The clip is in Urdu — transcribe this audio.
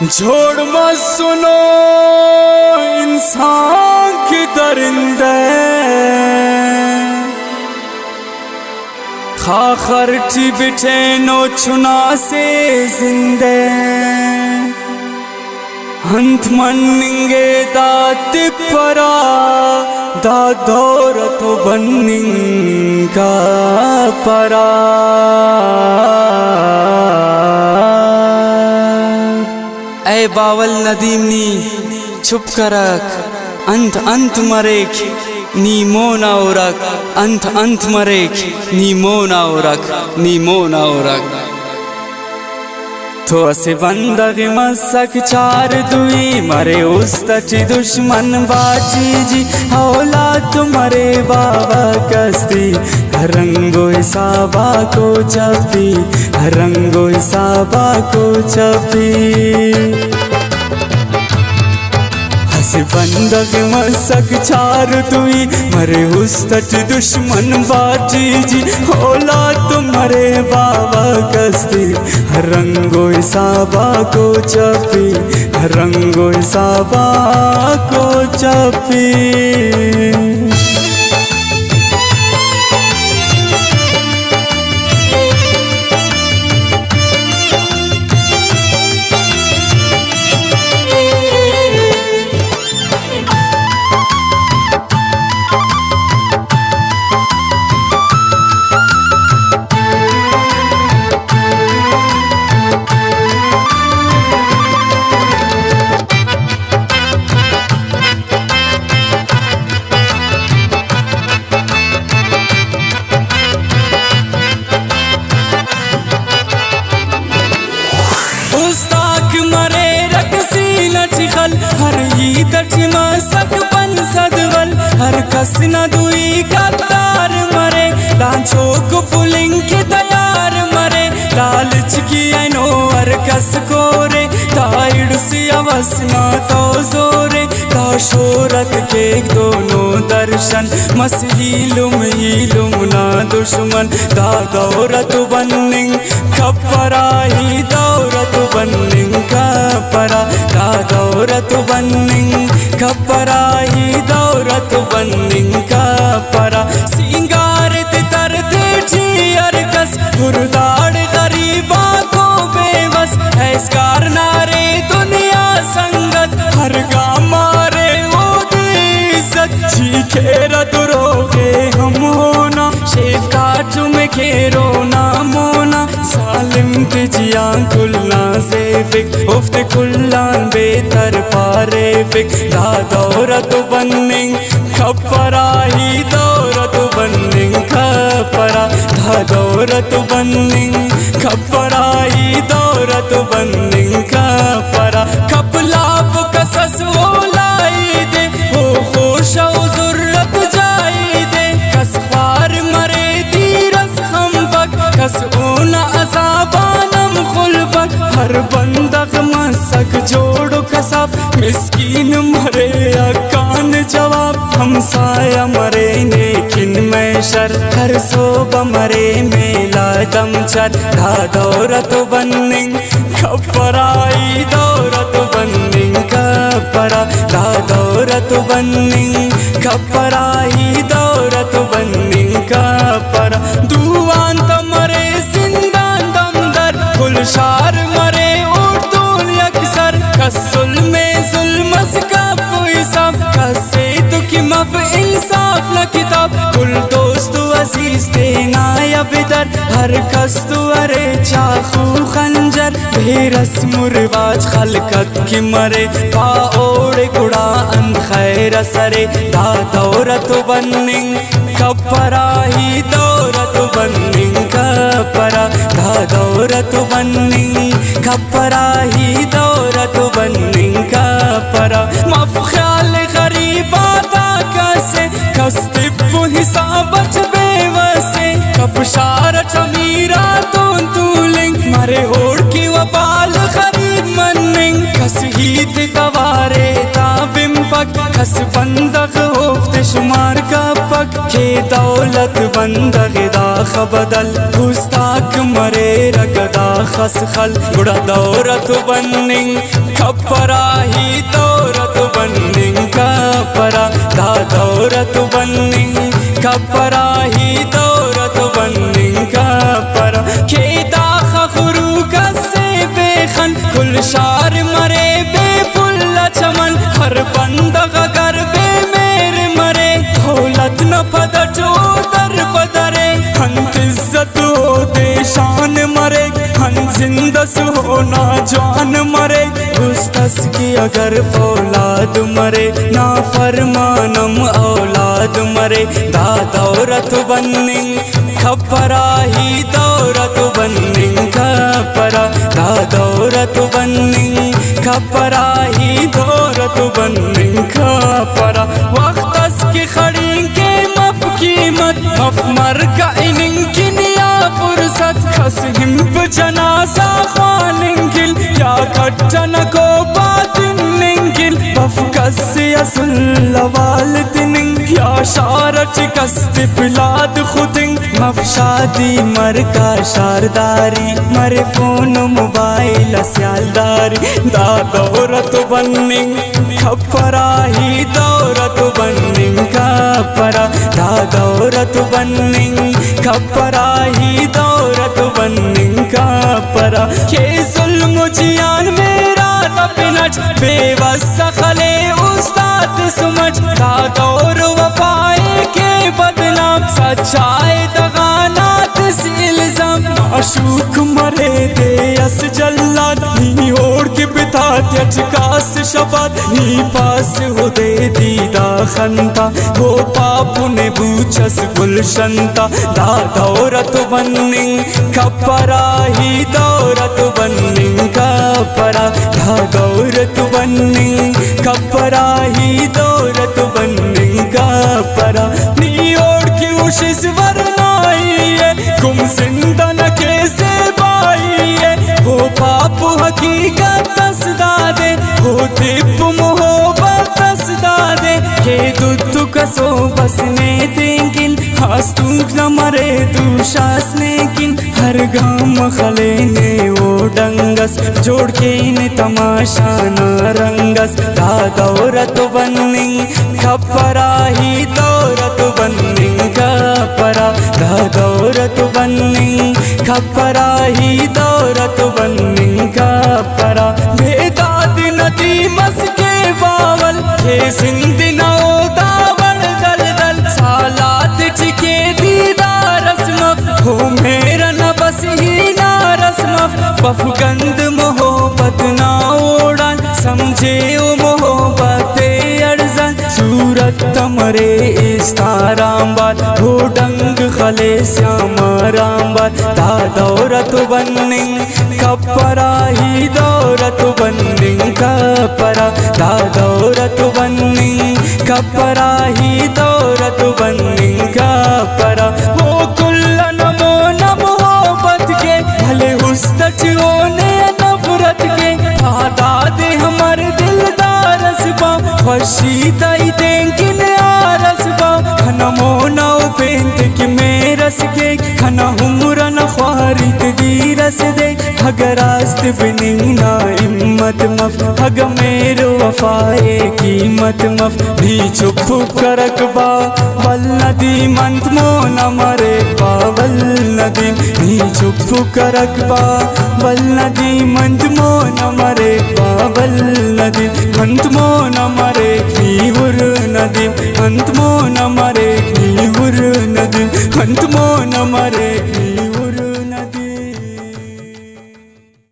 جھوڑ مت سنو انسان کی درندے خاخرچی بٹھے نو چنا سے زندے ہنت مننگے دات پرا دا دورت بننگا پرا اے باول ندیمنی چھپ کرک انت مریک نیمو ناورک انت مریک نیمو ناورک تو اسے بندغ مسک چار دوئی مرے استچ دشمن باچی جی اولا تمہارے بابا کستی رنگو حسابہ کو چپی رنگو حسابہ کو چپی اسے بندغ مسک چار دوئی مرے استچ دشمن باچی جی اولا تمہارے بابا کستی رنگو حسابہ کو چپی رنگو حسابہ کو چپی ہر عیدت مسک پن صدول ہر کس نہ دوئی قطار مرے لانچوک پولنگ کی تیار مرے لالچ کی اینو ہر کس کورے تائیڑ سی اوسنا تو زورے تا شورت کے دونوں درشن مسیلم نا دشمن دا دورت بننگ کپرائی دورت بننگ کپرا دا دورت بننگ کپرائی دورت بننگ کپرا سینگارت ترد چیر کس گرداڑ غریبا کو بے بس ایسکار نارے دنیا سنگت ہر گا مارے وہ دیزت جی کھیرا دروگے ہم ہونا شیف کاٹو میں کھیرونا مونا ظالم تجیاں کلنا زیفک افت کلان بیتر پارے فک دا دورت بننگ کپرائی دورت بننگ کپرا دا دورت بننگ کپرائی دورت بننگ کپرا کپلاب کسس اولائی دے او خوش و ضرورت جائی دے کس پار مرے دیرس خمبک کس اونا عذابانم خلبک ہر بندغ مسک جوڑو کسب مسکین مرے اکان جواب ہمسایہ مرے نیکن میں شر ہر صوبہ مرے میلا دم چر دا دورت بننگ کپرائی دورت بننگ کپرا دا دورت بننگ کپرائی دورت بننگ کپرا دوان تمرے زندان دمدر گلشار مرے اردول یکسر کس ظلم کا کوئی سب کسے تو کی مف انصاف نہ کتاب کل دوست عزیز دینا یا بدر ہر کس تو ارے چاخو خنجر بے رسم و رواج خلقت کی مرے پا اوڑ گڑا اند خیر سرے دا دورت بننگ کپرائی دورت بننگ کپرا دا دورت بننگ کپرائی دورت بننگ کپرا مف خیال غریب آتا کسے کس طب حسابت بے وسے کپ شارت امیرہ تولنگ مرے ہوڑ کی وبال غریب مننگ کس ہیت توارے تابم پک کس بندغ ہوفت شمار کا پک کے دولت بندغ دا خبدل گستاک مرے رگدا خس خل گڑا دورت بننگ کپرا ہی دورت بننگ کپرا دا دورت بننگ کپرا ہی دورت بننگ کپرا کھیتا خخرو کسے بے خن کل شار مرے بے پل چمن ہر بندغ گر بے میر مرے دولت نہ پدٹو در بدرے ہنت عزت ہو دے شان مرے ہن زندہ سو نا جان مرے گستس کی اگر فولاد مرے نا فرمانم اولاد مرے دا دورت بننگ کھپرا ہی دورت بننگ کھپرا دا دورت بننگ کھپرا ہی دورت بننگ کھپرا وقت اس کی کھڑی کے مف قیمت مف مر کا اننگ کنیا فرصت خس ہمپ جنازہ خواننگل یا کٹن کو باتننگل بف کسی اصل والدننگ یا شارچ کست بلاد خودنگ مف شادی مر کا شارداری مر فون موبائل سیالداری دا دورت بننگ کھپرا ہی دورت بننگ کھپرا دا دورت بننگ کھپرا ہی دورت بننگ کھپرا کہ ظلم جیان میرا رپنچ بے وسخلے استاد سمجھ دا دور وفائے کے بدنام سچائے دغانات سے الزام معشوق مرے دے اس جلاد نی اوڑ کے بتا تیچ کاس شباد نی پاس ہو دے دیدہ خنتا ہو پاپو نے بوچس گلشنتا دا دورت بننگ کھپرا ہی دورت بننگ کھپرا دا دورت بننگ کھپرا ہی دورت بننگ کھپرا نی اوڑ کی اوشس ورنائی ہے کم زندہ نہ کیسے بائی ہے وہ پاپو حقیقت دے وہ دپ محبت دے کہ دودھ کسو بسنے دینگن ہاستونک نہ مرے دوشاس نیکن ہر گام خلینے وہ ڈنگس جوڑ کے انہیں تماشا نہ رنگس دا دورت بننگ کھپرا ہی دورت بننگ کھپرا دا دورت بننگ کھپرا ہی دورت بننگ کھپرا بیداد ندی مس کے باول کہ زندی نو داول دل دل سالات چکے دیدار اسمف ہو میرا نبس ہی نارسمف بف گند محبت نا اوڑان سمجھے او محبت ارزن صورت تمرے استارام بات ہو ڈنگ خلے سیامارام بات دا دورت بننگ کھپرا ہی دورت بننگ کھپرا دا دورت بننگ کھپرا ہی دورت بننگ کھپرا وہ کل نمو محبت کے بھلے حسدچ ہونے نفرت کے آداد ہمار دلدار اسبا خوشی دائی دینگن آرس با کھنا مونا پینت کی میرس کے کھنا ہمرا نخواری تدیرس دے اگر آست بننگ نا امت مف اگر میرے وفائے قیمت مف بھی چپ کرکبا والندی منت مونا مرے با والندی بھی چپ کرکبا والندی منت مونا مرے با والندی منت مونا مرے کی ور ندی منت مونا مرے کی ور ندی منت مونا